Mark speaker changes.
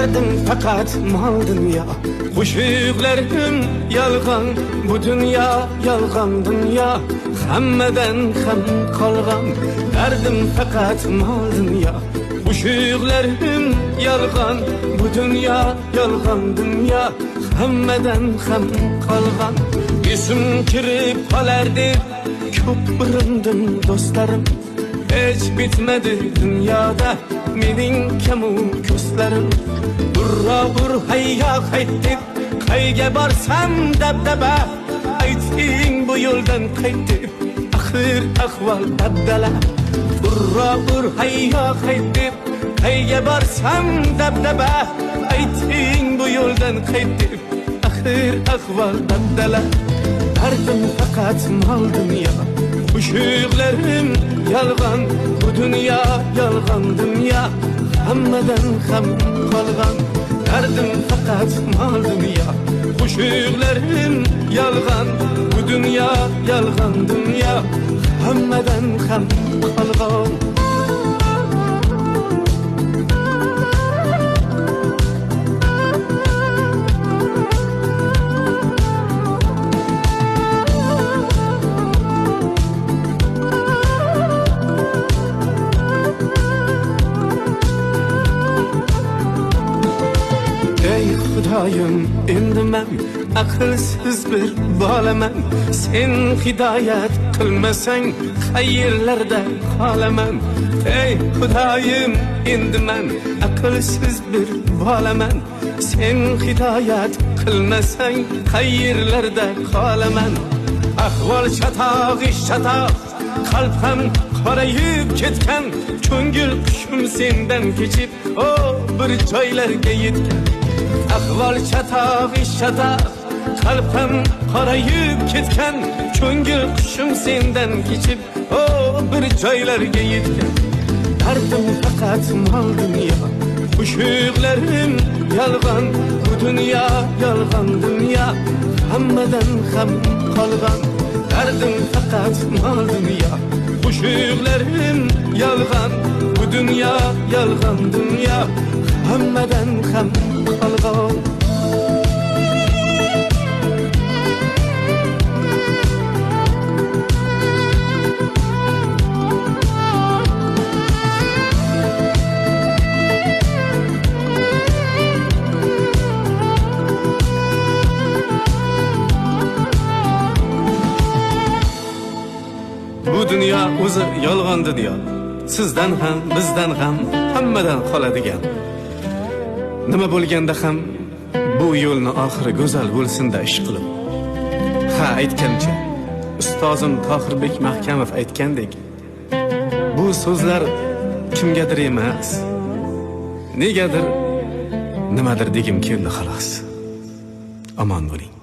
Speaker 1: derdim fakat mal dünya. Qo'shiqlarim yolg'on, bu dünya yolg'on dünya. Hammadan ham qolgan derdim fakat mal dünya. Qo'shiqlarim yolg'on, bu dünya yolg'on dünya. Hammadan ham qolgan esim kirib qolardi, ko'p urindim do'stlarim. Hiç bitmedi dünyada mening kamu ko'zlarim. Burra bur hayya qaytib, qayga borsam dabdaba. Ayting bu yo'ldan qaytib, axir ahvol abdala. Burra bur hayya qaytib, qayga borsam dabdaba. Ayting bu yo'ldan qaytib, axir ahvol abdala. Derdim fakat mal dünya. Qo'shiqlarim yolg'on, bu dünya yolg'on dünya. Hammadan ham qolgan derdim fakat mal dünya. Qo'shiqlarim yolg'on, bu dünya yolg'on dünya. Hammadan ham qolgan. Xudoyim, endi men aqlsiz bir bolaman. Sen hidoyat qilmasang qayerlarda qolaman. Ey Xudoyim, endi men aqlsiz bir bolaman. Sen hidoyat qilmasang qayerlarda qolaman. Ahvol chatoq, ish chatoq, qalbim qorayib ketgan. Ko'ngil qushim sendan kechib, o bir joylarga yetgan. Ahvol chatoq, ish chatoq, qalbim qorayib ketgan. Ko'ngil qushim sendan kechib, o bir joylarga yetgan. Derdim fakat mal dünya. Qo'shiqlarim yolg'on, bu dünya yolg'on dünya. Hammadan ham qolgan derdim fakat mal dünya. Qo'shiqlarim yolg'on, bu dünya yolg'on dünya. Hammadan ham qolgan. Bu dünya o'zi yolg'on dunyo. Sizdan ham, bizdan ham, hammadan qoladigan. Nima bo'lganda ham bu yo'lni oxiri go'zal bo'lsin-da ish qilib. Ha, aytgancha ustozim Tohirbek Mahkamov aytgandek, bu so'zlar kimgadir emas, negadir, nimadir degim keldi xolos. Omon bo'ling.